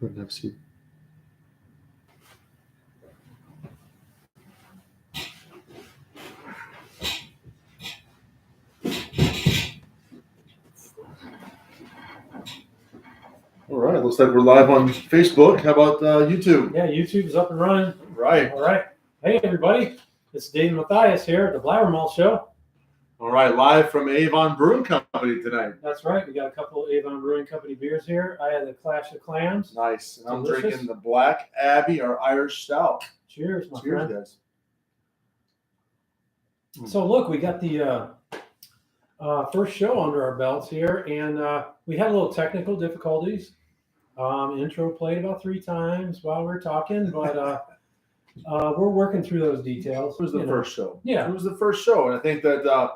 NFC. All right, looks like we're live on Facebook. How about YouTube? Yeah, YouTube's up and running. Right. All right. Hey, everybody. It's Dave and Matthias here at the Blabbermalt Show. All right, live from Avon Brewing Company tonight. That's right. We got a couple of Avon Brewing Company beers here. I had the Clash of Clams. Nice. And I'm Delicious. drinking the Black Abbey, our Irish stout. Cheers, my Cheers, friend. guys. So, look, we got the first show under our belts here, and we had a little technical difficulties. Intro played about 3 times while we were talking, but we're working through those details. It was the first show. Yeah. It was the first show, and I think that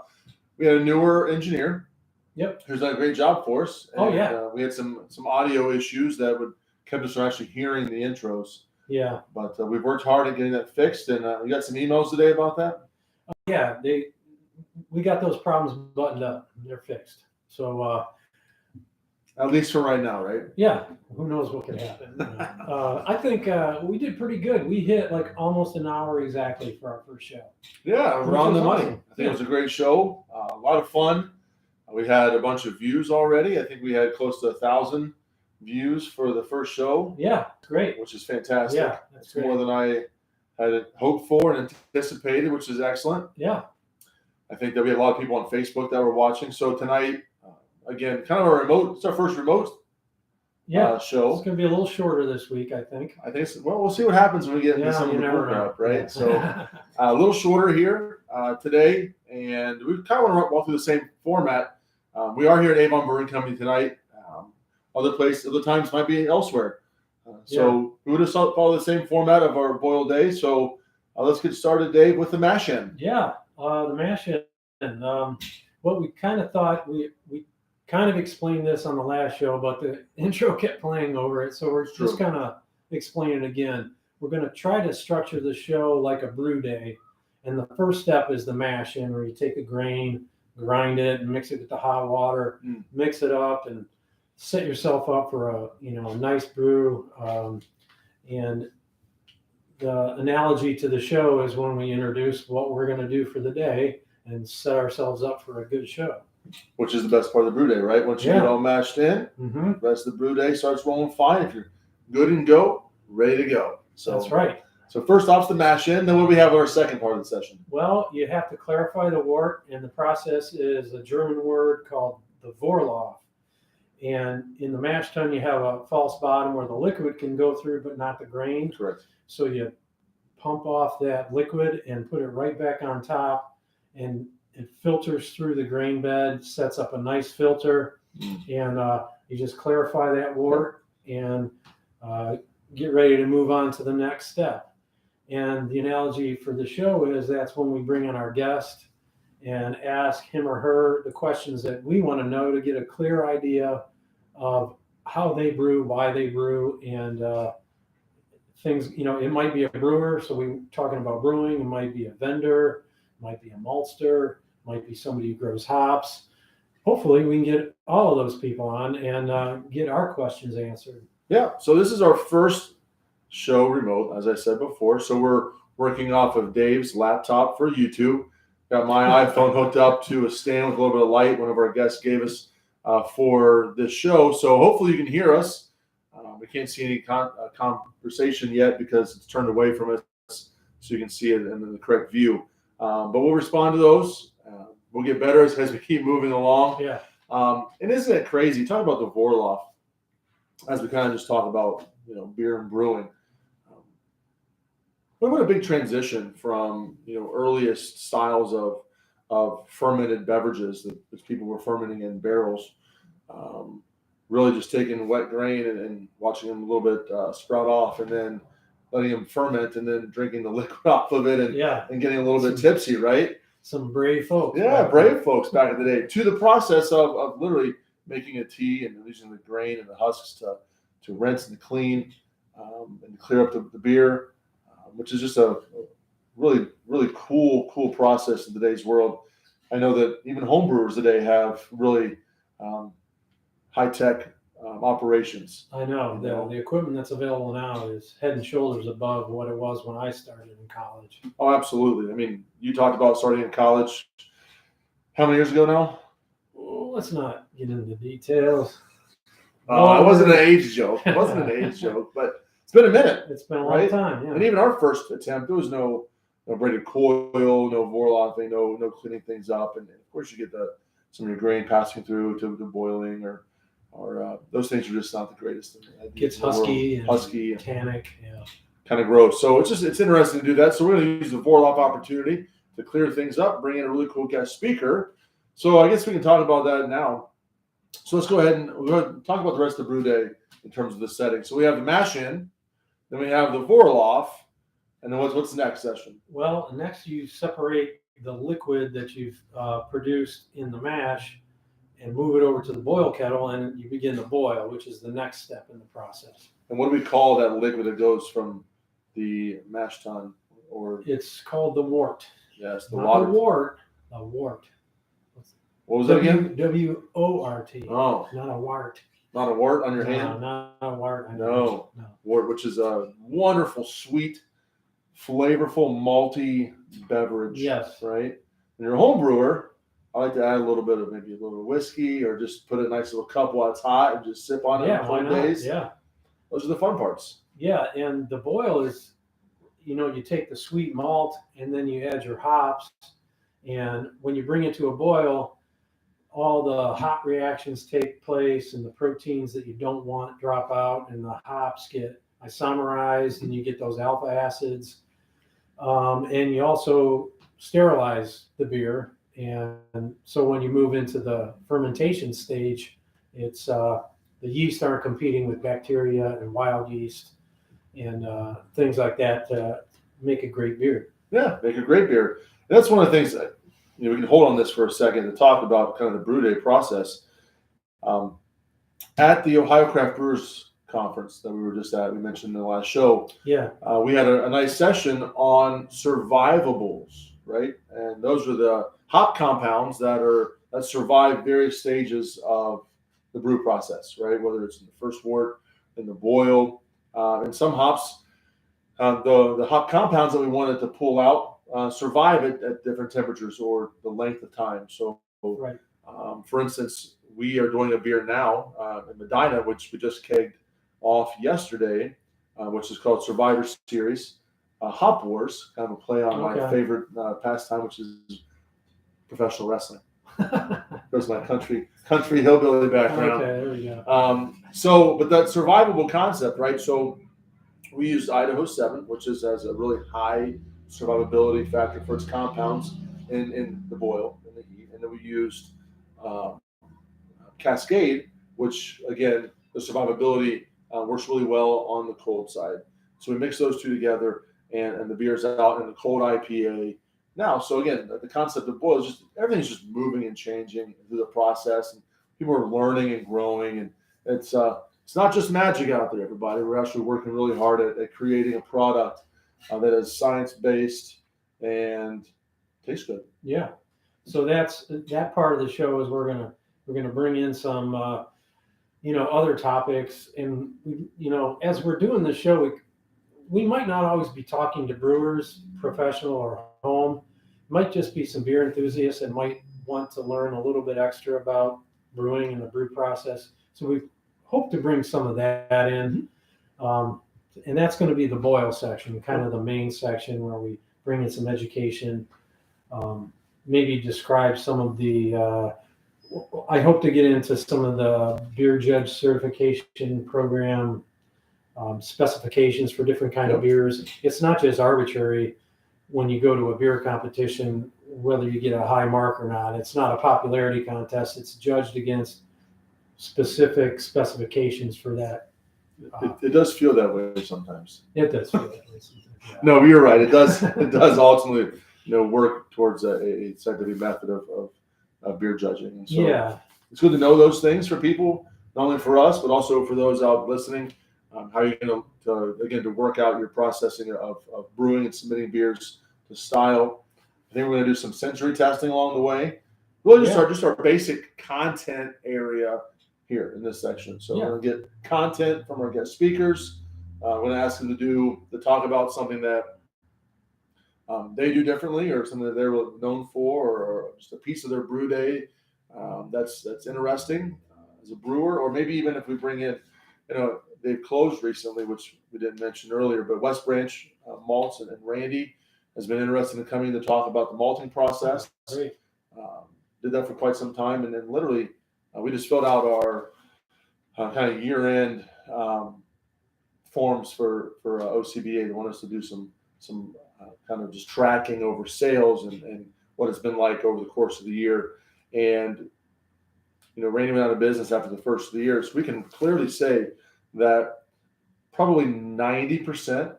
we had a newer engineer. Yep. Who's done a great job for us. And, oh, yeah. We had some audio issues that kept us from actually hearing the intros. Yeah. But we've worked hard at getting that fixed, and we got some emails today about that. Yeah, we got those problems buttoned up. They're fixed. So at least for right now, right? Yeah. Who knows what could happen? I think we did pretty good. We hit like almost an hour exactly for our first show. Yeah, we're on the money. Awesome. I think it was a great show. A lot of fun. We had a bunch of views already. I think we had close to 1,000 views for the first show. Yeah, great. Which is fantastic. Yeah, that's great. More than I had hoped for and anticipated, which is excellent. Yeah. I think that we had a lot of people on Facebook that were watching. So tonight, again, kind of a remote. It's our first remote show. It's going to be a little shorter this week, I think. Well, we'll see what happens when we get into some of the prep, right? So a little shorter here today, and we kind of want to walk through the same format. We are here at Avon Brewing Company tonight. Other times might be elsewhere. We would have followed the same format of our boiled day. So let's get started, Dave, with the mash in. Yeah, the mash in. What we kind of thought, we kind of explained this on the last show, but the intro kept playing over it. So we're just kind of explaining it again. We're going to try to structure the show like a brew day. And the first step is the mash in, where you take a grain, grind it, and mix it with the hot water, mix it up, and set yourself up for a nice brew. And the analogy to the show is when we introduce what we're going to do for the day and set ourselves up for a good show. Which is the best part of the brew day, right? Once you get all mashed in, the rest of the brew day starts rolling fine. If you're good and go, ready to go. So that's right. So first off's the mash in. Then what do we have in our second part of the session? Well, you have to clarify the wort, and the process is a German word called the Vorlauf. And in the mash tun, you have a false bottom where the liquid can go through, but not the grain. Correct. So you pump off that liquid and put it right back on top, and it filters through the grain bed, sets up a nice filter, and you just clarify that wort and get ready to move on to the next step. And the analogy for the show is that's when we bring in our guest and ask him or her the questions that we want to know to get a clear idea of how they brew, why they brew, and things. It might be a brewer, so we're talking about brewing. It might be a vendor, it might be a maltster, it might be somebody who grows hops. Hopefully, we can get all of those people on and get our questions answered. Yeah, so this is our first show remote, as I said before. So we're working off of Dave's laptop for YouTube. Got my iPhone hooked up to a stand with a little bit of light one of our guests gave us for this show. So hopefully you can hear us. We can't see any conversation yet because it's turned away from us, so you can see it in the correct view. But we'll respond to those. We'll get better as we keep moving along. Yeah. And isn't it crazy? Talk about the Vorlauf, as we kind of just talk about beer and brewing. What a big transition from earliest styles of fermented beverages that people were fermenting in barrels. Really just taking wet grain and watching them a little bit sprout off, and then letting them ferment, and then drinking the liquid off of it, and getting a little bit tipsy, right? Some brave folks. Yeah, brave folks back in the day. To the process of literally making a tea and using the grain and the husks to rinse and clean and clear up the beer. Which is just a really, really cool process in today's world. I know that even home brewers today have really high-tech I operations. know You know? the equipment that's available now is head and shoulders above what it was when I started in college. Oh, absolutely. I mean, you talked about starting in college. How many years ago now? Well, let's not get into details. It wasn't an age joke. It wasn't an age joke, but it's been a minute. It's been a long right? time, yeah. And even our first attempt, there was no braided coil, no Vorlon thing, no cleaning things up, and of course you get some of your grain passing through to boiling or those things are just not the greatest. Gets husky and tannic, yeah. Kind of gross. So it's interesting to do that. So we're going to use the Vorlop opportunity to clear things up, bring in a really cool guest speaker. So I guess we can talk about that now. So let's go ahead and we're going to talk about the rest of the brew day in terms of the setting. So we have the mash in, then we have the Vorloff, and then what's the next session? Well, next you separate the liquid that you've produced in the mash and move it over to the boil kettle, and you begin to boil, which is the next step in the process. And what do we call that liquid that goes from the mash tun? Or it's called the wort. Yes, the Not water. the wort. The wort. What was that again? W-O-R-T. Oh, not a wart. Not a wart on your hand? Not a wart. No. Wort, which is a wonderful, sweet, flavorful, malty beverage. Yes. Right? And you're a home brewer, I like to add a little bit of maybe a little whiskey or just put a nice little cup while it's hot and just sip on it on cold days. Yeah. Those are the fun parts. Yeah, and the boil is, you take the sweet malt and then you add your hops. And when you bring it to a boil, all the hot reactions take place and the proteins that you don't want drop out and the hops get isomerized and you get those alpha acids. And you also sterilize the beer. And so when you move into the fermentation stage, it's the yeast aren't competing with bacteria and wild yeast and things like that to make a great beer. Yeah, make a great beer. And that's one of the things that, we can hold on this for a second to talk about kind of the brew day process. At the Ohio Craft Brewers Conference that we were just at, we mentioned in the last show, we had a nice session on survivables, right? And those are the hop compounds that survive various stages of the brew process, right? Whether it's in the first wort, in the boil, and some hops, the hop compounds that we wanted to pull out survive at different temperatures or the length of time. So, for instance, we are doing a beer now in Medina, which we just kegged off yesterday, which is called Survivor Series. Hop Wars, kind of a play on my favorite pastime, which is professional wrestling. There's my country hillbilly background. Okay, there we go. But that survivable concept, right? So we used Idaho 7, which has a really high survivability factor for its compounds in the boil, in the heat. And then we used Cascade, which, again, the survivability works really well on the cold side. So we mix those two together, and the beer's out in the cold IPA now. So, again, the concept of boil is just everything's just moving and changing through the process. And people are learning and growing. And it's not just magic out there, everybody. We're actually working really hard at creating a product that is science-based and tastes good. Yeah. So that part of the show is we're gonna bring in some other topics, and as we're doing the show, we might not always be talking to brewers, professional or home. It might just be some beer enthusiasts that might want to learn a little bit extra about brewing and the brew process. So we hope to bring some of that in. And that's going to be the boil section, kind of the main section where we bring in some education, maybe describe some of the, I hope to get into some of the beer judge certification program specifications for different kind of beers. It's not just arbitrary when you go to a beer competition, whether you get a high mark or not. It's not a popularity contest. It's judged against specific specifications for that. It does feel that way sometimes. It does feel that way sometimes. Yeah. No, you're right. It does. It does ultimately, work towards a scientific method of beer judging. And so it's good to know those things for people, not only for us, but also for those out listening. How you're going to work out your processing of brewing and submitting beers to style. I think we're going to do some sensory testing along the way. Really, just our basic content area here in this section. So Yeah. we're going to get content from our guest speakers. We're going to ask them to talk about something that they do differently, or something that they're known for, or just a piece of their brew day that's interesting as a brewer, or maybe even if we bring in, they've closed recently, which we didn't mention earlier, but West Branch Malts and Randy has been interested in coming to talk about the malting process. Great. Did that for quite some time, and then literally we just filled out our kind of year-end forms for OCBA. They want us to do some kind of just tracking over sales and what it's been like over the course of the year. And Randy went out of business after the first of the year, so we can clearly say that probably 90%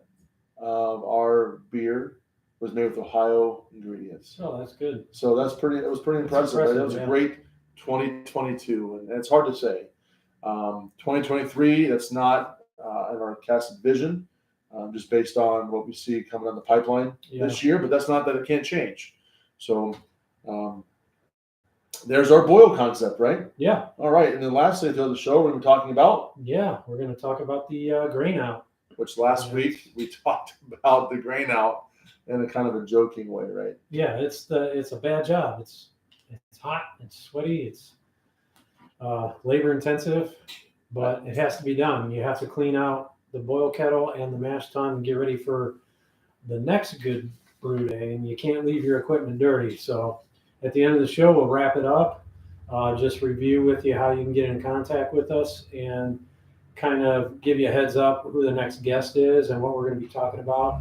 of our beer was made with Ohio ingredients. Oh, that's good. So that was pretty impressive. Right? It was a great 2022, and it's hard to say. 2023, that's not in our casted vision, just based on what we see coming on the pipeline this year, but that's not that it can't change. So there's our boil concept, right? Yeah. All right, and then lastly, of the show, we're going to be talking about. Yeah, we're going to talk about the grain out. Which last week we talked about the grain out in a kind of a joking way, right? Yeah, it's a bad job. It's hot, it's sweaty, it's labor intensive, but it has to be done. You have to clean out the boil kettle and the mash tun and get ready for the next good brew day, and you can't leave your equipment dirty. So at the end of the show, we'll wrap it up, just review with you how you can get in contact with us, and kind of give you a heads up who the next guest is and what we're going to be talking about.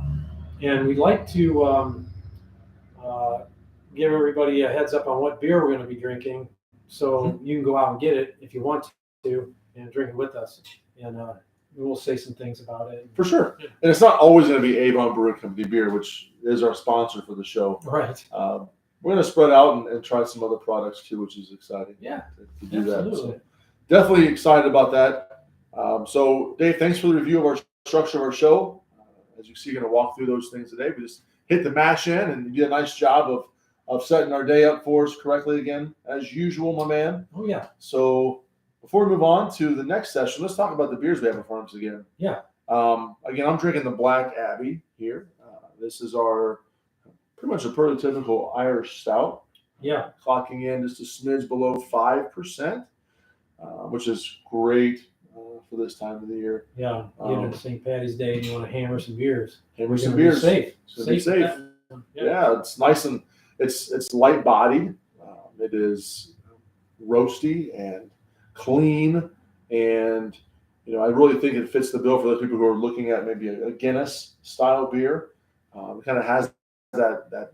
And we'd like to give everybody a heads up on what beer we're going to be drinking, so you can go out and get it if you want to and drink it with us. And we'll say some things about it. For sure. And it's not always going to be Avon Brewing Company beer, which is our sponsor for the show. Right. We're going to spread out and try some other products too, which is exciting. Yeah, to do absolutely. That. So definitely excited about that. So Dave, thanks for the review of our structure of our show. As you see, you're going to walk through those things today. We just hit the mash in, and you did a nice job of setting our day up for us correctly again, as usual, my man. Oh, yeah. So before we move on to the next session, let's talk about the beers we have in front of us again. Yeah. Again, I'm drinking the Black Abbey here. This is our pretty much a prototypical Irish stout. Yeah. Clocking in just a smidge below 5%, which is great for this time of the year. Yeah. Even St. Patty's Day, and you want to hammer some beers. Hammer some beers. Safe. Be safe. Yeah, it's nice and it's light bodied. It is roasty and clean, and I really think it fits the bill for those people who are looking at maybe a Guinness style beer. It kind of has that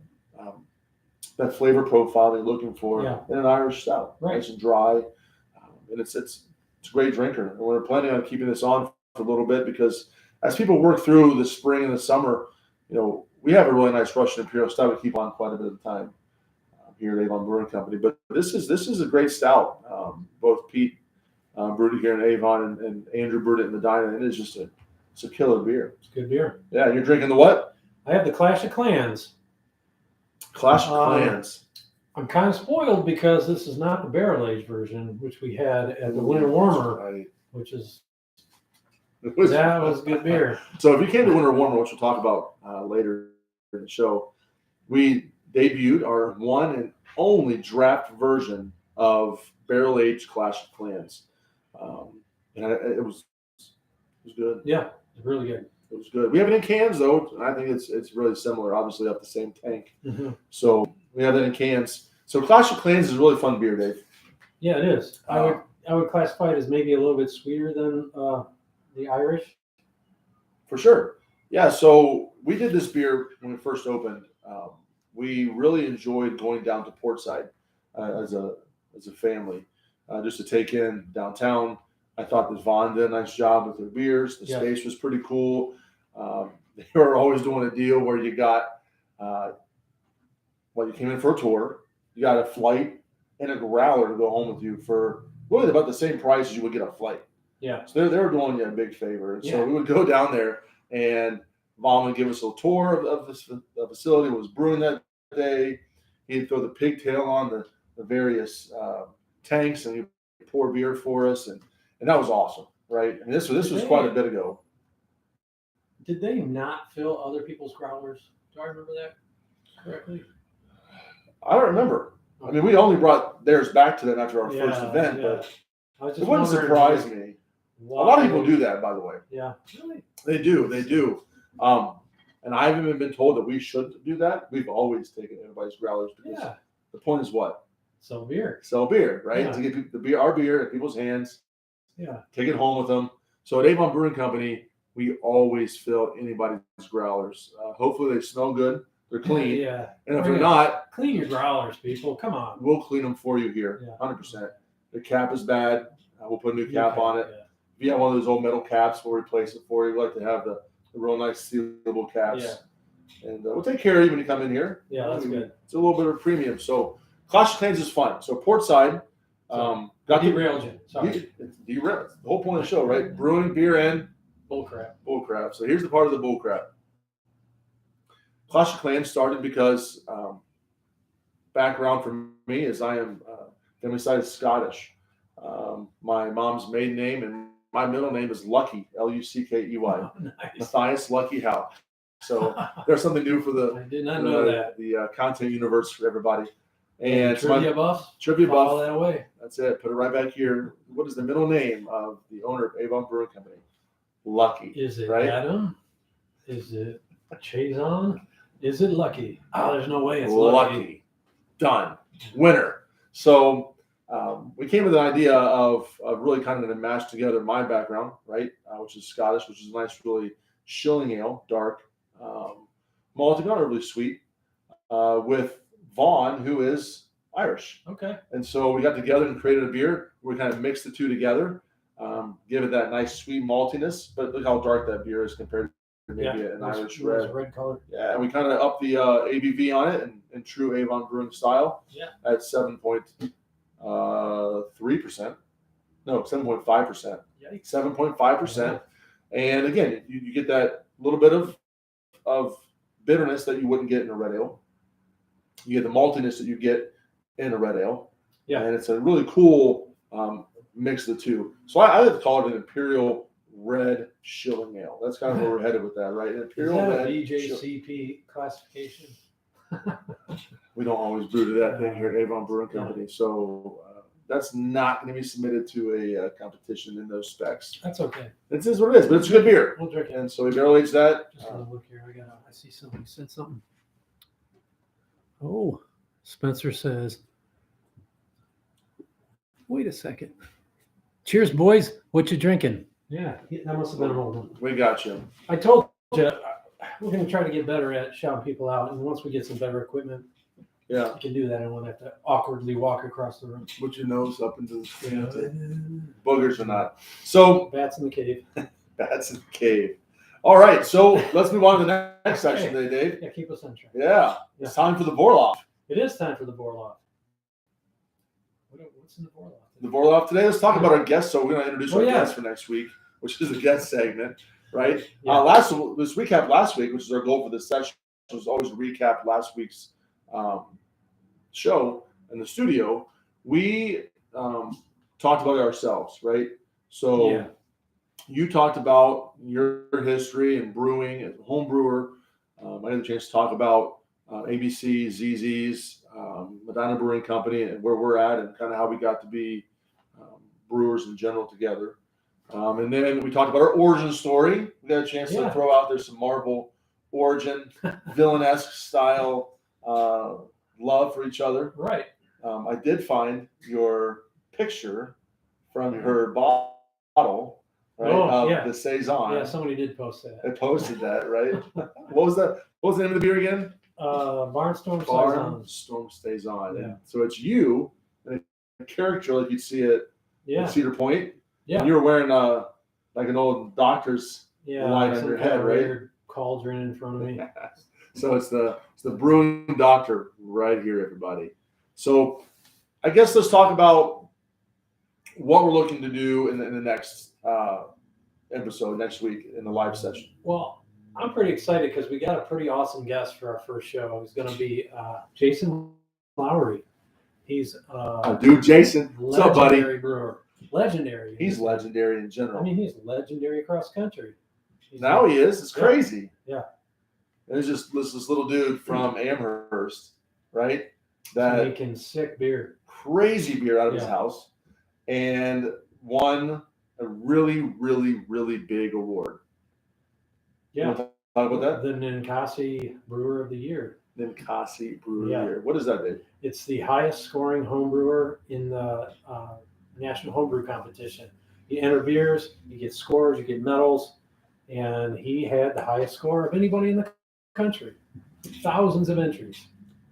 flavor profile they're looking for in an Irish stout. Right. Nice and dry, and it's a great drinker. And we're planning on keeping this on for a little bit because as people work through the spring and the summer, we have a really nice Russian Imperial stout we keep on quite a bit of time here at Avon Brewing Company. But this is a great stout. Both Pete brewed it here in Avon and Andrew brewed it in Medina. And it is just it's a killer beer. It's good beer. Yeah, you're drinking the what? I have the Clash of Clans. Clash of Clans. I'm kind of spoiled because this is not the barrel-aged version, which we had at the Winter Warmer, which is that was good beer. So if you came to Winter Warmer, which we'll talk about later in the show, we debuted our one and only draft version of barrel-aged Clash of Clans, and it was good. Yeah, it's really good. It was good. We have it in cans though, and I think it's really similar. Obviously, up the same tank. Mm-hmm. So we have it in cans. So Clash of Clans is a really fun beer, Dave. Yeah, it is. I would classify it as maybe a little bit sweeter than the Irish. For sure. Yeah. So we did this beer when we first opened. We really enjoyed going down to Portside as a family, just to take in downtown. I thought that Vaughn did a nice job with their beers. The space was pretty cool. They were always doing a deal where you got, you came in for a tour, you got a flight and a growler to go home with you for really about the same price as you would get a flight. Yeah. So they were doing you a big favor. And so we would go down there, and Vaughn would give us a tour of the facility that was brewing that day. He'd throw the pigtail on the various tanks, and he'd pour beer for us, and that was awesome, right? I mean, this was quite a bit ago. Did they not fill other people's growlers? Do I remember that correctly? I don't remember. I mean, we only brought theirs back to them after our first event, but it wouldn't surprise me. A lot of people do that, by the way. Yeah, really? They do. And I haven't even been told that we should do that. We've always taken everybody's growlers because the point is what? Sell beer. Sell beer, right? Yeah. To get our beer in people's hands. Yeah. Take it home with them. So at Avon Brewing Company, we always fill anybody's growlers. Hopefully they smell good. They're clean. Yeah. And if they're not, clean your growlers, people. Come on. We'll clean them for you here, 100%. The cap is bad. We'll put a new cap on it. Yeah. If you have one of those old metal caps, we'll replace it for you. We like to have the real nice sealable caps. Yeah. And we'll take care of you when you come in here. Yeah, that's good. It's a little bit of a premium. So Clash of Clans is fun. So port side. Got derailed you. Sorry. Derailed. The whole point of the show, right? Brewing, beer, and bullcrap. So here's the part of the bullcrap. Clash of Clans started because background for me is I am family side is Scottish. My mom's maiden name and my middle name is Lucky, Luckey. Oh, nice. Matthias Lucky Howe. So there's something new for I did not know that. The content universe for everybody. And trivia buff. Trivia buff. Follow that away. That's it. Put it right back here. What is the middle name of the owner of Avon Brewing Company? Lucky. Is it right? Adam? Is it Chazon? Is it Lucky? Oh, there's no way it's Lucky. Done. Winner. So we came with an idea of really kind of to match together my background, right, which is Scottish, which is a nice, really shilling ale, dark, malty, not really sweet, with Vaughn, who is Irish. Okay. And so we got together and created a beer. We kind of mixed the two together, give it that nice sweet maltiness, but look how dark that beer is compared to maybe an Irish red. Red color. Yeah, and we kind of upped the ABV on it in true Avon Brewing style. Yeah. At 7.3%. No, 7.5%. 7.5%. And again, you get that little bit of bitterness that you wouldn't get in a red ale. You get the maltiness that you get in a red ale. Yeah. And it's a really cool mix of the two. So I like to call it an Imperial Red Shilling Ale. That's kind of where we're headed with that, right? An Imperial Is that Red a BJCP classification? We don't always brew to that thing here at Avon Brewing Company. So that's not going to be submitted to a competition in those specs. That's okay. It is what it is, but it's a good beer. We'll drink it. And so we barrel aged that. Just want to look here. I see somebody said something. Oh, Spencer says, wait a second. Cheers, boys. What you drinking? Yeah, that must have been an old one. We got you. I told you, we're going to try to get better at shouting people out. And once we get some better equipment, we can do that. I won't have to awkwardly walk across the room. Put your nose up into the screen. Boogers or not. So bats in the cave. Bats in the cave. All right, so let's move on to the next section today, Dave. Yeah, keep us on track. Yeah, it's time for the Vorloff. It is time for the Vorloff. What's in the Vorloff? The Vorloff today. Let's talk about our guest. So we're going to introduce our guest for next week, which is a guest segment, right? Yeah. This recap last week, which is our goal for this session, was always to recap last week's show in the studio. We talked about ourselves, right? So you talked about your history in brewing as a home brewer. I had a chance to talk about ABC, ZZ's, Medina Brewing Company, and where we're at, and kind of how we got to be brewers in general together. And then we talked about our origin story. We got a chance to throw out there some Marvel origin, villain-esque style love for each other. Right. I did find your picture from her bottle, right? The Saison. Yeah, somebody did post that. I posted that, right? What was that? What was the name of the beer again? Barnstorm Stays On. Yeah. So it's you and a character like you'd see it at Cedar Point. Yeah. And you were wearing like an old doctor's light on your head, right? Weird cauldron in front of me. So it's the brewing doctor right here, everybody. So I guess let's talk about what we're looking to do in the next episode next week in the live session. Well, I'm pretty excited because we got a pretty awesome guest for our first show. It's going to be Jason Lowry. He's Dude, Jason, what's up, buddy? legendary brewer. Legendary. He's legendary in general. I mean, he's legendary across country. Now he is. It's crazy. Yeah. And it's just this little dude from Amherst, right? That making sick beer. Crazy beer out of his house, and won a really, really, really big award. Yeah. You talk about that? The Ninkasi Brewer of the Year. Ninkasi Brewer of the Year. What is that, Dave? It's the highest scoring home brewer in the National Homebrew Competition. You enter beers, you get scores, you get medals, and he had the highest score of anybody in the country. Thousands of entries.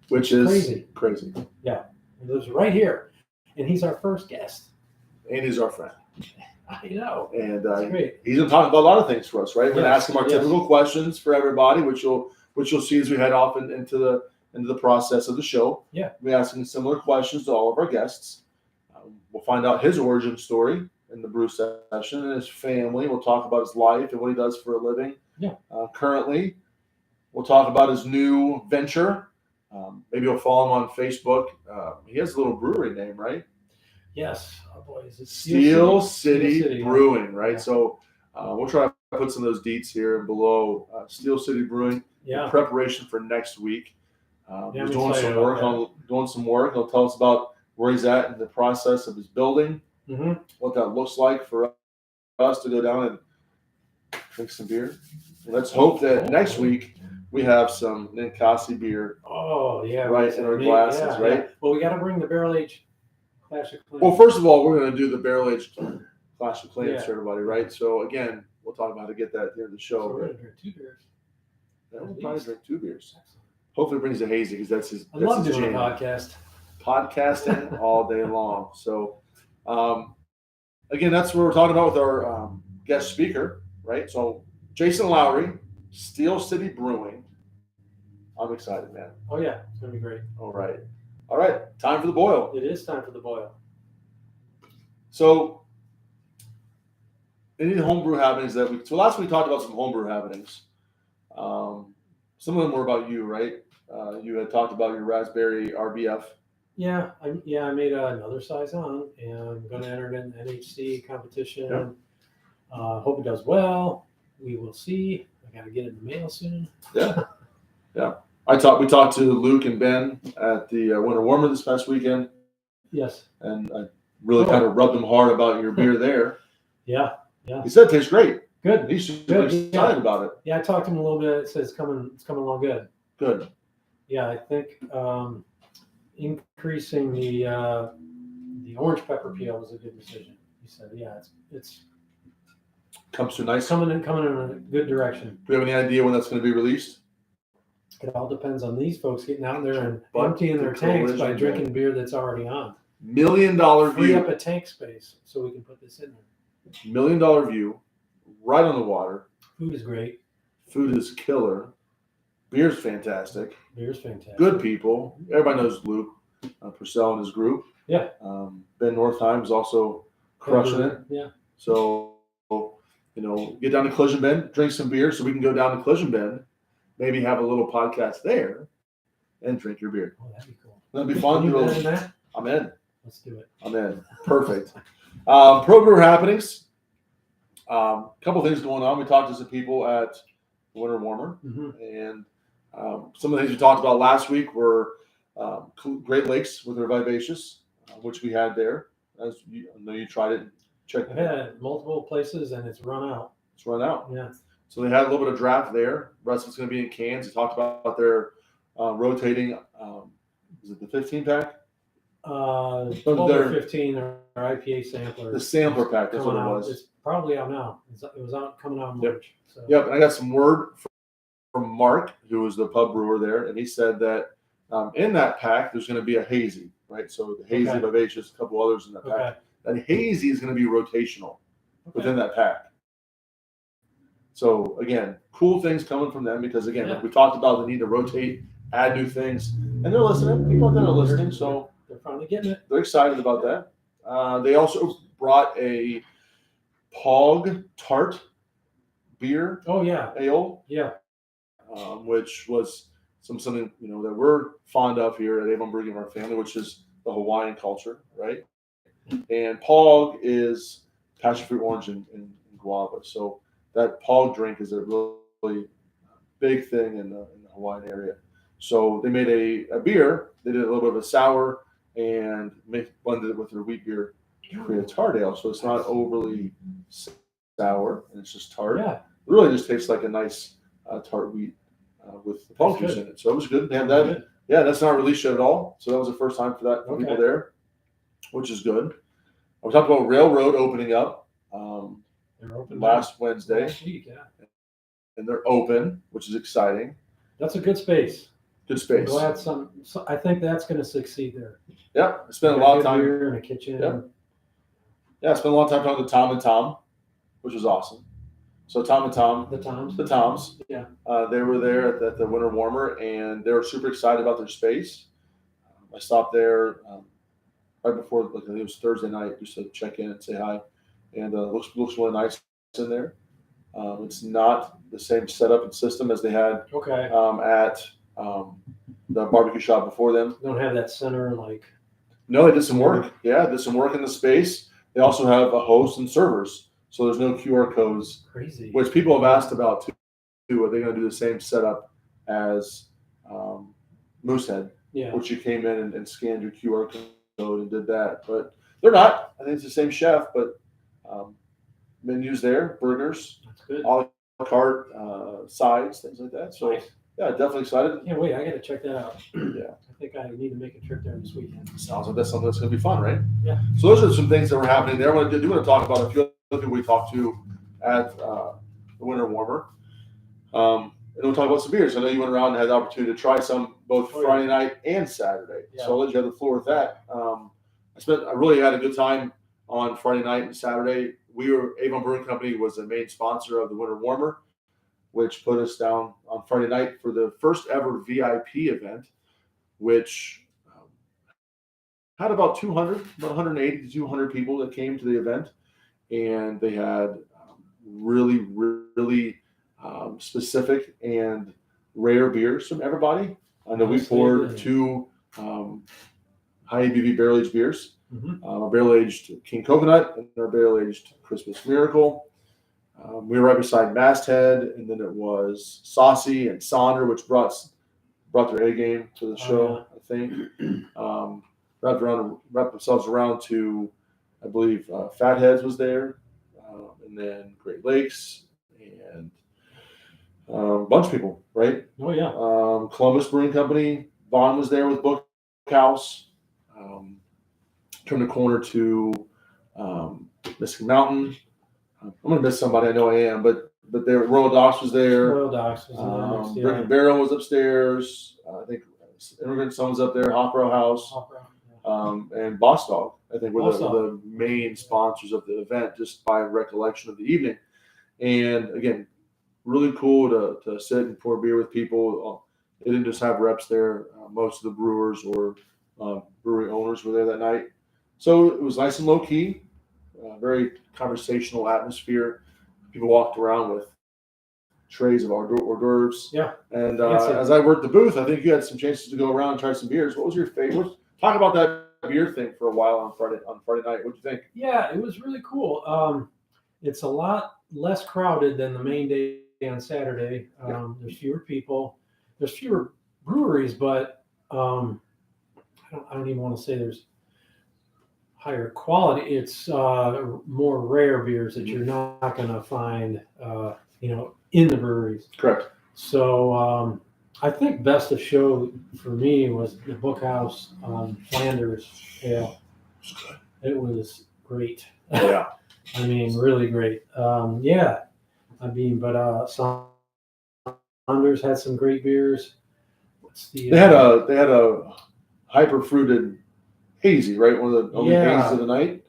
Which is crazy. Yeah. He lives right here. And he's our first guest. And he's our friend. I know. And great. He's going to talk about a lot of things for us, right? We're going to ask him our typical questions for everybody, which you'll see as we head off into the process of the show. Yeah. We're asking similar questions to all of our guests. We'll find out his origin story in the brew session and his family. We'll talk about his life and what he does for a living. Yeah. Currently, we'll talk about his new venture. Maybe you'll follow him on Facebook. He has a little brewery name, right? Yes. Oh boy, is it Steel City Brewing, right? Yeah. So we'll try to put some of those deets here and below. Steel City Brewing. Yeah. In preparation for next week. He's doing some work. He'll tell us about where he's at in the process of his building, what that looks like for us to go down and drink some beer. Let's hope that next week we have some Ninkasi beer. Oh, yeah. Right, in our glasses, right? Yeah. Well, we got to bring the barrel age Clash of Clans. Well, first of all, we're going to do the barrel aged Clash of Clans for everybody, right? So, again, we'll talk about how to get that here in the show. So we're going to drink 2 beers. We'll probably drink 2 beers. Hopefully, it brings a hazy because that's his. I love doing a podcast. Podcasting all day long. So, again, that's what we're talking about with our guest speaker, right? So, Jason Lowry, Steel City Brewing. I'm excited, man. Oh, yeah. It's going to be great. All right. Time for the boil. It is time for the boil. So, any homebrew happenings so last week we talked about some homebrew happenings. Some of them were about you, right? You had talked about your raspberry RBF. Yeah, I made another saison, and I'm going to enter it in the NHC competition. Yeah. Hope it does well. We will see. I got to get it in the mail soon. Yeah. We talked to Luke and Ben at the Winter Warmer this past weekend. Yes. And I really kind of rubbed them hard about your beer there. Yeah. He said it tastes great. Good. He's super excited about it. Yeah, I talked to him a little bit. It says it's coming along good. Good. Yeah, I think increasing the orange pepper peel was a good decision. He said, yeah, it's comes to nice. Coming in a good direction. Do you have any idea when that's going to be released? It all depends on these folks getting out there and emptying their tanks by drinking beer that's already on. $1 million view. Free up a tank space so we can put this in there. $1 million view, right on the water. Food is great. Food is killer. Beer's fantastic. Good people. Everybody knows Luke Purcell and his group. Yeah. Ben Northeim is also crushing it. Yeah. So, get down to Collision Bend, drink some beer so we can go down to Collision Bend, maybe have a little podcast there, and drink your beer. Oh, that'd be cool. That'd be fun. I'm in. Let's do it. I'm in. Perfect. Pro Brewer happenings. Couple things going on. We talked to some people at Winter Warmer, and some of the things we talked about last week were Great Lakes with their Vivacious, which we had there. As I know you tried it. Checked I've had it multiple places, and it's run out. It's run out. Yeah. So they had a little bit of draft there. The rest of it's going to be in cans. They talked about their rotating. Is it the 15 pack? 12 or 15 or IPA sampler. The sampler pack. That's what it was. It's probably out now. It was out coming out in March. So. Yep. And I got some word from Mark, who was the pub brewer there, and he said that in that pack there's going to be a hazy, right? So the hazy, Vivacious, a couple others in that pack. That hazy is going to be rotational within that pack. So again, cool things coming from them because again, like we talked about the need to rotate, add new things, and they're listening. People out there are listening, so they're finally getting it. They're excited about that. They also brought a Pog Tart beer. Oh yeah, ale. Yeah, which was something that we're fond of here at Avon Brewing in our family, which is the Hawaiian culture, right? And Pog is passion fruit, orange, and guava. So that Pog drink is a really big thing in the Hawaiian area. So they made a beer. They did a little bit of a sour and blended it with their wheat beer to create a tart ale. So it's not overly sour and it's just tart. Yeah, It really just tastes like a nice tart wheat with the Pog juice in it. So it was good. They had that. good. Yeah, that's not released yet at all. So that was the first time for that for Okay. people there, which is good. We talked about Railroad opening up They're open last Wednesday, last week. Yeah, and they're open, which is exciting. that's a good space. Good I'm space. glad so I think that's going to succeed there. Yeah, I spent a Got lot of good time. beer in a kitchen. Yeah. Yeah, I spent a lot of time talking to Tom and Tom, which was awesome. So Tom and Tom, The Toms. the Toms, Yeah. they were there at the Winter Warmer, and they were super excited about their space. I stopped there right before, like, it was Thursday night, just to check in and say hi, and looks really nice in there. It's not the same setup and system as they had Okay. at the barbecue shop before them. Don't have that center like. No, they did some work. Yeah, did some work in the space. They also have a host and servers, so there's no QR codes, Crazy. which people have asked about too. Are they going to do the same setup as Moosehead, Yeah. which you came in and scanned your QR code and did that? But they're not. I think it's the same chef, but menus there, burgers, That's good. a la carte, sides, things like that. So Nice. yeah, definitely excited. Yeah, wait, I got to check that out. Yeah. I think I need to make a trip there this weekend. Sounds like that's something that's going to be fun, right? Yeah. So those are some things that were happening there. I do want to talk about a few other people we talked to at the Winter Warmer. And we'll talk about some beers. I know you went around and had the opportunity to try some both Friday night and Saturday. Yeah. So I'll let you have the floor with that. I really had a good time on Friday night and Saturday. Avon Brewing Company was the main sponsor of the Winter Warmer, which put us down on Friday night for the first ever VIP event, which had about 180 to 200 people that came to the event. And they had really, really specific and rare beers from everybody. I know we poured two high ABV barrel-aged beers. Mm-hmm. Our barrel-aged King Coconut and our barrel-aged Christmas Miracle. We were right beside Masthead, and then it was Saucy and Sonder, which brought their A game to the show, I think. Wrapped themselves around to, I believe, Fatheads was there, and then Great Lakes, and a bunch of people, right? Oh, yeah. Columbus Brewing Company, Vaughn was there with Bookhouse. Turned the corner to Mystic Mountain. I'm gonna miss somebody. I know I am, but there, Royal Docks was there. Royal Docks was next, Brick and Barrel was upstairs. I think Immigrant Son was up there. Hopbrow House, and Boss Dog. I think were the main sponsors of the event, just by recollection of the evening. And again, really cool to sit and pour beer with people. They didn't just have reps there. Most of the brewers or brewery owners were there that night. So it was nice and low key, very conversational atmosphere. People walked around with trays of hors d'oeuvres. Yeah. And as I worked the booth, I think you had some chances to go around and try some beers. What was your favorite? Talk about that beer thing for a while on Friday night. What do you think? Yeah, it was really cool. It's a lot less crowded than the main day on Saturday. There's fewer people. There's fewer breweries, but I don't even want to say there's higher quality. It's more rare beers that you're not going to find, in the breweries. Correct. So I think best of show for me was the Bookhouse Flanders Ale. It was great. Yeah. I mean, really great. Saunders had some great beers. They had a hyper fruited hazy, right? One of the only hazes of the night.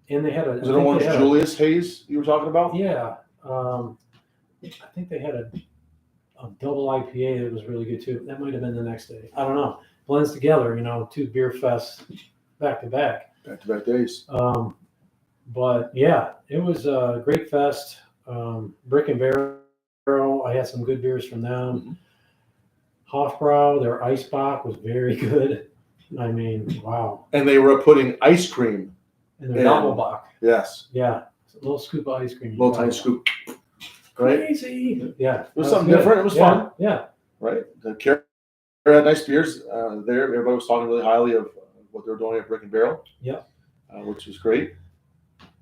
And they had was it Orange Julius haze you were talking about? Yeah. I think they had a double IPA that was really good too. That might have been the next day. I don't know. Blends together, two beer fests back to back. Back to back days. But yeah, it was a great fest. Brick and Barrel, I had some good beers from them. Mm-hmm. Hofbrau, their Eisbach was very good. I mean, wow. And they were putting ice cream. And they're Doppelbock. Yes. Yeah. A little scoop of ice cream. Little tiny scoop. Right? Crazy. Yeah. It was something different. It was fun. Yeah. Right? The Care had nice beers there. Everybody was talking really highly of what they were doing at Brick and Barrel. Yep. Which was great.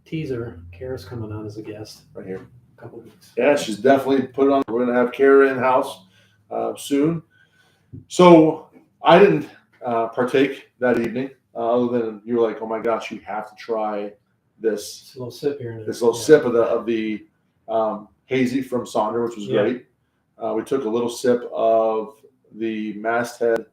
Teaser. Kara's coming on as a guest. Right here. A couple weeks. Yeah, she's definitely put it on. We're going to have Kara in-house soon. So I didn't partake that evening, other than you were like, "Oh my gosh, you have to try this." Just a little sip here. This little sip of the hazy from Sonder, which was great. We took a little sip of the Masthead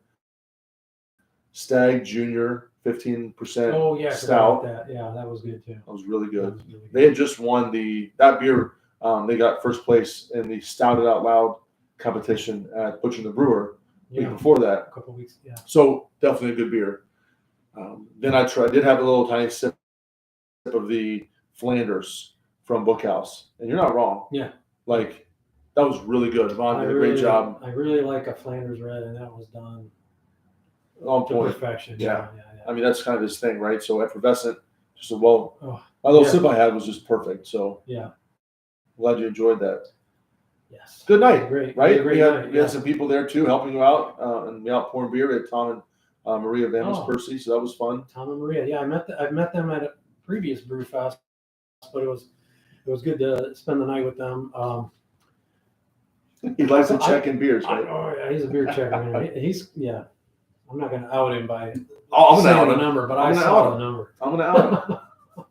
Stag Junior 15% Oh yeah, stout. that. Yeah, that was good too. That was really good. Was really good. They had just won that beer. They got first place in the Stouted Out Loud competition at Butcher and the Brewer. Week before that, a couple weeks, yeah. So definitely a good beer. Then I did have a little tiny sip of the Flanders from Bookhouse, and you're not wrong. Yeah, like that was really good. Vaughn did a great job. I really like a Flanders Red, and that was done on to point. Perfection. Yeah. I mean that's kind of his thing, right? So effervescent, just my little sip I had was just perfect. So glad you enjoyed that. Yes. Good night. Great. Right? Great we had some people there too helping you out and me out pouring beer. We had Tom and Maria Vamos Percy, so that was fun. Tom and Maria. Yeah, I've met them at a previous brew fest, but it was good to spend the night with them. He likes to check in beers, right? Oh yeah, he's a beer checker. He's I'm not gonna out him by I'm saying gonna the out number, but I saw the number. I'm gonna out him.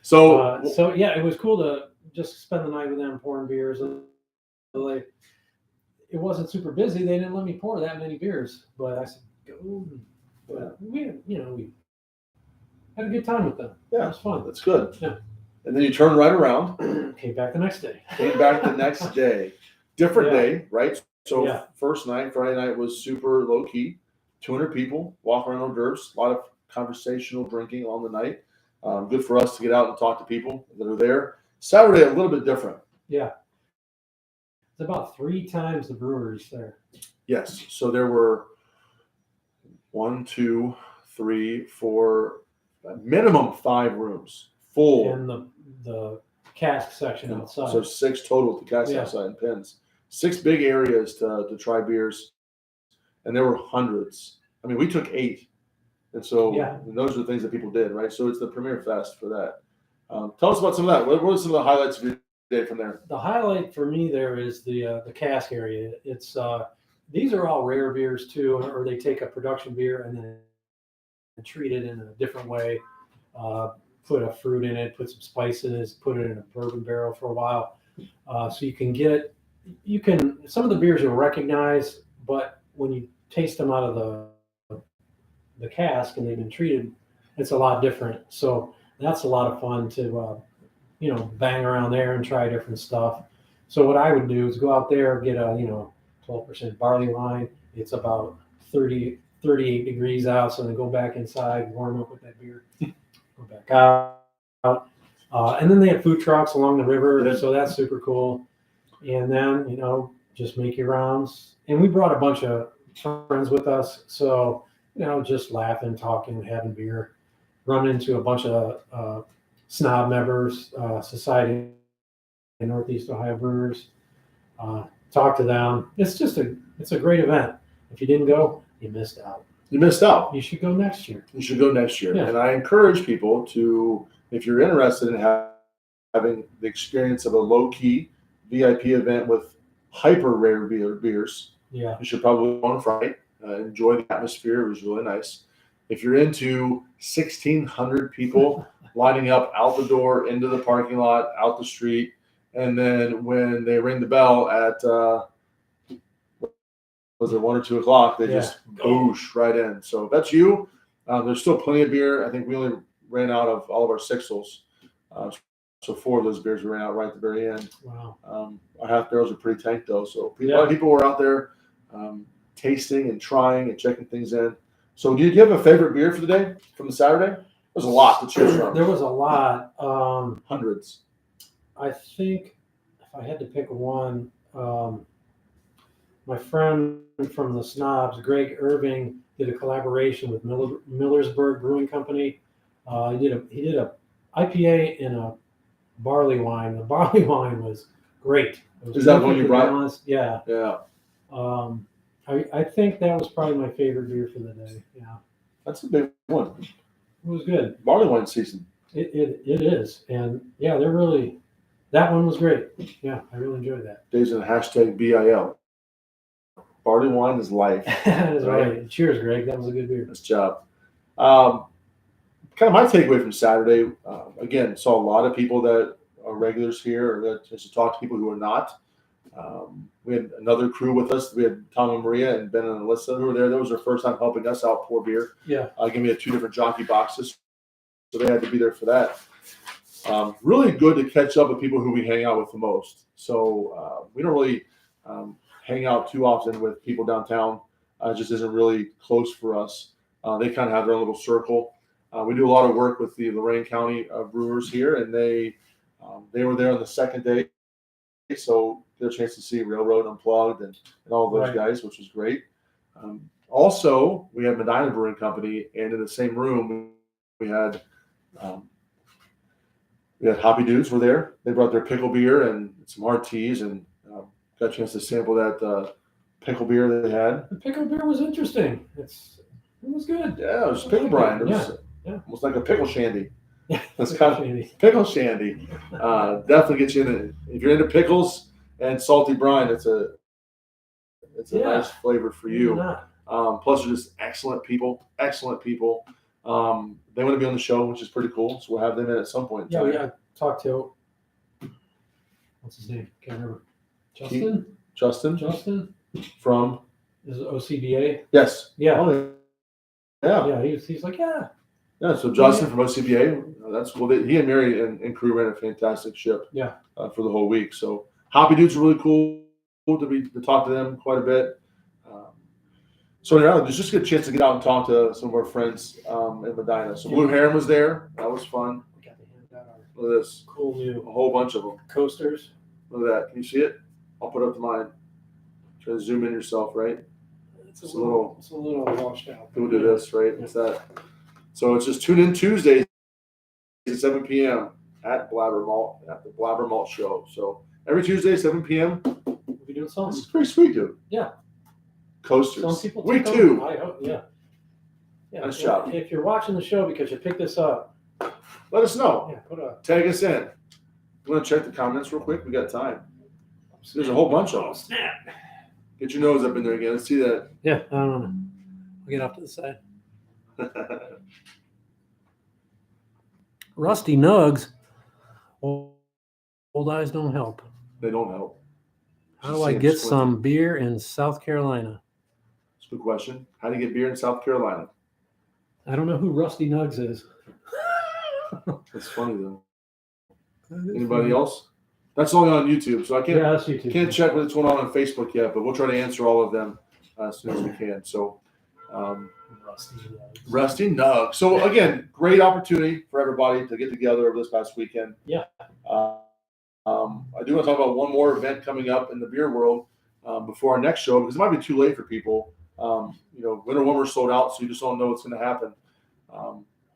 So yeah, it was cool to just spend the night with them pouring beers. It wasn't super busy. They didn't let me pour that many beers, but I said, go. But we had a good time with them. Yeah, it was fun. That's good. Yeah. And then you turn right around. Came back the next day. Different day, right? So first night, Friday night was super low key. 200 people walking around hors d'oeuvres. A lot of conversational drinking on the night. Good for us to get out and talk to people that are there. Saturday, a little bit different. Yeah. It's about 3 times the breweries there. Yes. So there were 1, 2, 3, 4, minimum 5 rooms full. And the cask section outside. So 6 total at the cask outside and pins. 6 big areas to try beers. And there were hundreds. I mean, we took 8. And so those are the things that people did, right? So it's the premier fest for that. Tell us about some of that. What were some of the highlights of your day from there? The highlight for me there is the cask area. It's these are all rare beers too, or they take a production beer and then treat it in a different way. Put a fruit in it, put some spices, put it in a bourbon barrel for a while. So you can some of the beers you'll recognize, but when you taste them out of the cask and they've been treated, it's a lot different. So that's a lot of fun to bang around there and try different stuff. So what I would do is go out there, get a 12% barley wine. It's about 38 degrees out, so then go back inside, warm up with that beer, go back out. And then they have food trucks along the river, so that's super cool. And then just make your rounds. And we brought a bunch of friends with us, so just laughing, talking, having beer. Run into a bunch of snob members, Society of Northeast Ohio Brewers. Talk to them. It's a great event. If you didn't go, you missed out. You should go next year. Yeah. And I encourage people to, if you're interested in having the experience of a low-key VIP event with hyper rare beers, you should probably go on Friday. Enjoy the atmosphere. It was really nice. If you're into 1,600 people lining up out the door, into the parking lot, out the street, and then when they ring the bell at was it 1 or 2 o'clock, they just boosh right in. So if that's you, there's still plenty of beer. I think we only ran out of all of our sixels. So 4 of those beers we ran out right at the very end. Wow. Our half barrels are pretty tanked though. So a lot of people were out there tasting and trying and checking things in. So do you have a favorite beer for the day from the Saturday? There's a lot to choose from. There was a lot. Hundreds. I think if I had to pick one, my friend from the Snobs, Greg Irving, did a collaboration with Millersburg Brewing Company. He did a IPA and a barley wine. The barley wine was great. It was Is that one you perfectly brought? balanced. Yeah. Yeah. I think that was probably my favorite beer for the day. Yeah. That's a big one. It was good. Barley wine season. It is. And yeah, that one was great. Yeah, I really enjoyed that. Dave's in hashtag BIL. Barley wine is life. That is right. Cheers, Greg. That was a good beer. Nice job. Kind of my takeaway from Saturday, again, saw a lot of people that are regulars here or that just to talk to people who are not. We had another crew with us. We had Tom and Maria and Ben and Alyssa who were there. That was their first time helping us out pour beer. Yeah. Again, we had 2 different jockey boxes, so they had to be there for that. Really good to catch up with people who we hang out with the most. So we don't really hang out too often with people downtown. It just isn't really close for us. They kind of have their own little circle. We do a lot of work with the Lorain County brewers here, and they were there on the second day, so get a chance to see Railroad Unplugged and all those Right. guys, which was great. Also, we had Medina Brewing Company, and in the same room we had Hoppy Dudes were there. They brought their pickle beer and some hard teas, and got a chance to sample that pickle beer they had. The pickle beer was interesting. It was good. Yeah, it was pickle brine. It was Yeah. almost like a pickle shandy. Yeah. That's kind of pickle shandy. Definitely gets you in. If you're into pickles and salty brine, it's a nice flavor for you. Plus, they're just excellent people. Excellent people. They want to be on the show, which is pretty cool. So we'll have them in at some point. Yeah, we got to talk to, what's his name? Can't remember. Justin from is it OCBA? Yes. Yeah. Oh, yeah. Yeah. He's like, yeah. Yeah. So Justin from OCBA. That's cool. He and Mary and crew ran a fantastic ship. Yeah. For the whole week. So Hoppy Dudes are really cool to talk to them quite a bit. So anyway, just get a chance to get out and talk to some of our friends in Medina. So Blue Heron was there. That was fun. We got to hand out our Look at this. cool new A whole bunch of them. coasters. Look at that. Can you see it? I'll put it up to mine. Try to zoom in yourself, right? It's a little washed out. We'll do this, right? What's that? So it's just tune in Tuesdays at 7 p.m. at Blabbermalt, at the Blabbermalt show. So every Tuesday, 7 p.m. We'll be doing This something. is pretty sweet, dude. Yeah. Coasters. Some people Week take 2. them. I hope, yeah. Nice job. If you're watching the show because you picked this up, Let us know. yeah, Tag us in. You want to check the comments real quick? We got time. There's a whole bunch of them. Snap. Get your nose up in there again. Let's see that. Yeah, I don't know. We'll get off to the side. Rusty Nugs. Old eyes don't help. They don't help. How do I get some beer in South Carolina? That's a good question. How do you get beer in South Carolina? I don't know who Rusty Nugs is. That's funny though. Anybody else? That's only on YouTube, so I can't that's YouTube. can't check what's going on Facebook yet, but we'll try to answer all of them as soon as we can. So, Rusty Nugs. Rusty Nug. So again, great opportunity for everybody to get together over this past weekend. Yeah. I do want to talk about one more event coming up in the beer world before our next show because it might be too late for people. Winter Warmer sold out, so you just don't know what's going to happen.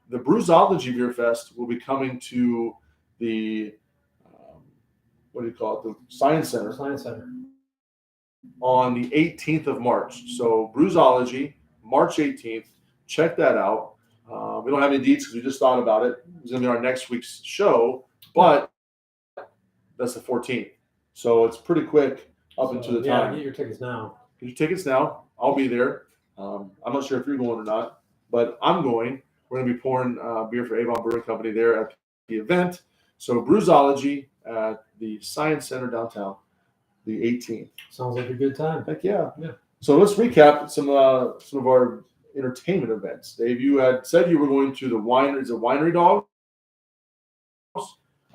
The Brewsology Beer Fest will be coming to the the Science Center on the 18th of March. So Brewsology, March 18th. Check that out. We don't have any deets because we just thought about it. It's going to be our next week's show, but that's the 14th. So it's pretty quick up into the time. Get your tickets now. Get your tickets now. I'll be there. I'm not sure if you're going or not, but I'm going. We're going to be pouring beer for Avon Brewing Company there at the event. So Brewsology at the Science Center downtown, the 18th. Sounds like a good time. Heck yeah. Yeah. So let's recap some of our entertainment events. Dave, you had said you were going to the Winery Dog?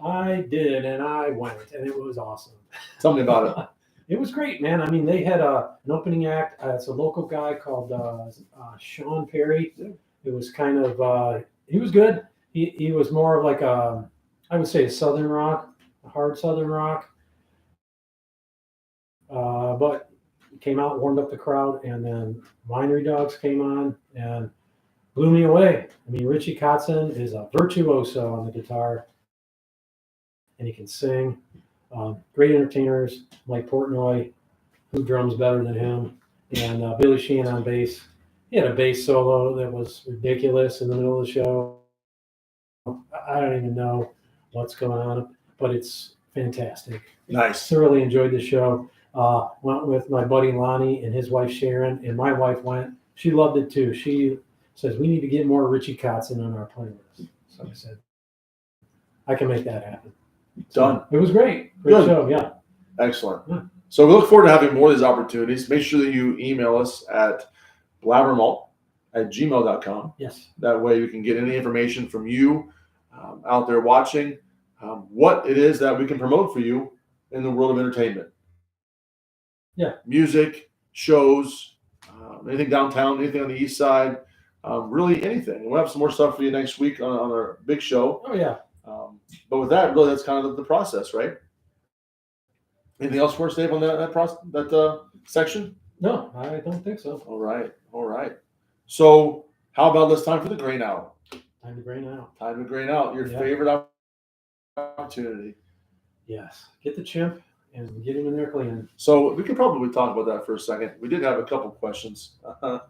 I did, and I went, and it was awesome. Tell me about it. It was great, man. I mean, they had an opening act. It's a local guy called Sean Perry. It was kind of he was good. He was more of like I would say a Southern rock, a hard Southern rock. But came out, warmed up the crowd, and then Winery Dogs came on and blew me away. I mean, Richie Kotzen is a virtuoso on the guitar, and he can sing. Great entertainers, Mike Portnoy, who drums better than him, and Billy Sheehan on bass. He had a bass solo that was ridiculous in the middle of the show. I don't even know what's going on, but it's fantastic. Nice. Thoroughly enjoyed the show. Went with my buddy Lonnie and his wife Sharon, and my wife went. She loved it too. She says we need to get more Richie Kotzen on our playlist. So I said, I can make that happen. Done. It was great. Great Good. show. Yeah. Excellent. Yeah. So we look forward to having more of these opportunities. Make sure that you email us at blabbermalt@gmail.com. Yes. That way we can get any information from you out there watching, what it is that we can promote for you in the world of entertainment. Yeah. Music, shows, anything downtown, anything on the east side, really anything. We'll have some more stuff for you next week on our big show. Oh, yeah. But with that, really, that's kind of the process, right? Anything else for us, Dave, on that section? No, I don't think so. All right. So how about this time for the grain out? Time to grain out. Time to grain out. Your Yeah. favorite opportunity. Yes. Get the chimp and get him in there cleaning. So we could probably talk about that for a second. We did have a couple questions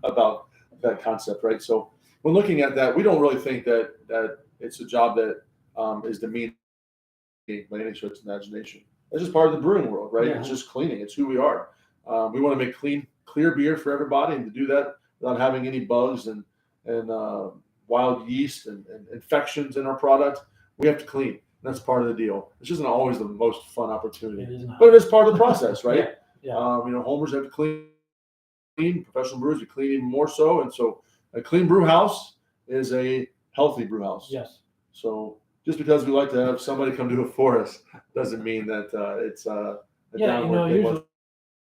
about that concept, right? So when looking at that, we don't really think that it's a job that is demeaning by any stretch of imagination. It's just part of the brewing world, right? Yeah. It's just cleaning. It's who we are. We want to make clear beer for everybody, and to do that without having any bugs and wild yeast and infections in our product, we have to clean. That's part of the deal. This isn't always the most fun opportunity, It is not. but it is part of the process, right? Yeah. Homers have to clean. Professional brewers, we clean even more so. And so a clean brew house is a healthy brew house. Yes. So just because we like to have somebody come do it for us doesn't mean that it's a downward thing.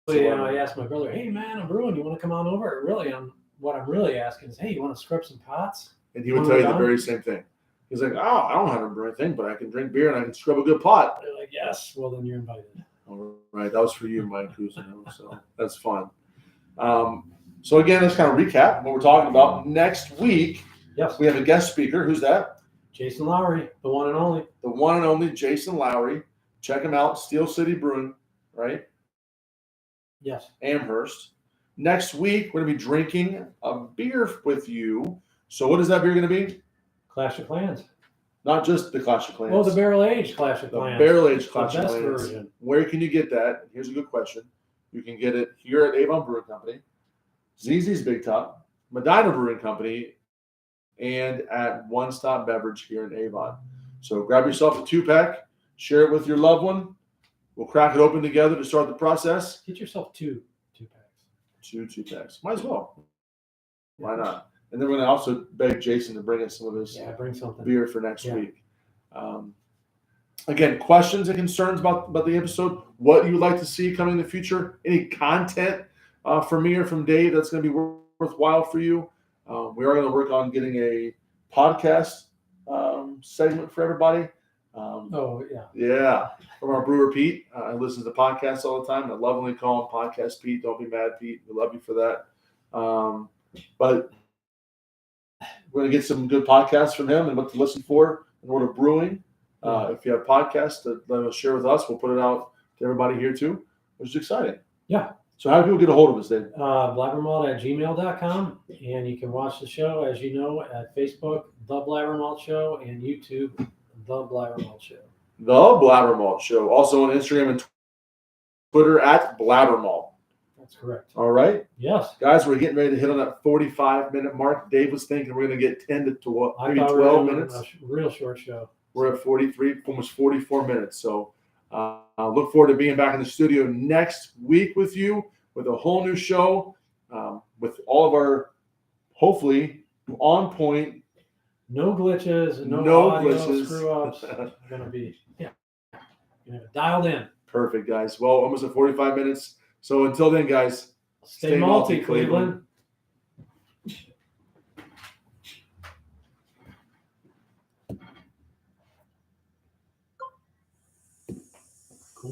Usually I ask my brother, hey, man, I'm brewing. You want to come on over? What I'm really asking is, hey, you want to scrub some pots? And he would tell you the very same thing. He's like, I don't know how to brew anything, but I can drink beer and I can scrub a good pot. They're like, yes. Well, then you're invited. All right. That was for you, Mike Cousineau. So that's fun. So again, let's kind of recap what we're talking about. Next week, Yes. we have a guest speaker. Who's that? Jason Lowry, the one and only. The one and only Jason Lowry. Check him out. Steel City Brewing, right? Yes. Amherst. Next week, we're going to be drinking a beer with you. So what is that beer going to be? Clash of Clans. Not just the Clash of Clans. Well, the barrel-aged Clash of The Clans. barrel-aged The Clash of best Clans. version. Where can you get that? Here's a good question. You can get it here at Avon Brewing Company, ZZ's Big Top, Medina Brewing Company, and at One Stop Beverage here in Avon. So grab yourself a 2-pack, share it with your loved one. We'll crack it open together to start the process. Get yourself two packs. 2 2-packs. Might as well. Why not? And then we're going to also beg Jason to bring us some of his Bring something. beer for next week. Again, questions and concerns about the episode, what you would like to see coming in the future, any content from me or from Dave that's going to be worthwhile for you. We are going to work on getting a podcast segment for everybody. Yeah, from our brewer Pete. I listen to the podcast all the time. I lovingly call him Podcast Pete. Don't be mad, Pete. We love you for that. But we're going to get some good podcasts from him and what to listen for in the world of brewing. If you have podcasts that share with us, we'll put it out to everybody here too, which is exciting. Yeah. So how do people get a hold of us, Dave? Blabbermalt@gmail.com. And you can watch the show, as you know, at Facebook, The Blabbermalt Show, and YouTube, The Blabbermalt Show. The Blabbermalt Show. Also on Instagram and Twitter at Blabbermalt. That's correct. All right. Yes. Guys, we're getting ready to hit on that 45-minute mark. Dave was thinking we're going to get 10 to maybe 12 minutes. A real short show. We're at 43, almost 44 minutes. So look forward to being back in the studio next week with you with a whole new show with all of our, hopefully, on point. No glitches, no audio glitches. screw-ups. Going to be dialed in. Perfect, guys. Well, almost at 45 minutes. So until then, guys, Stay malty, Cleveland.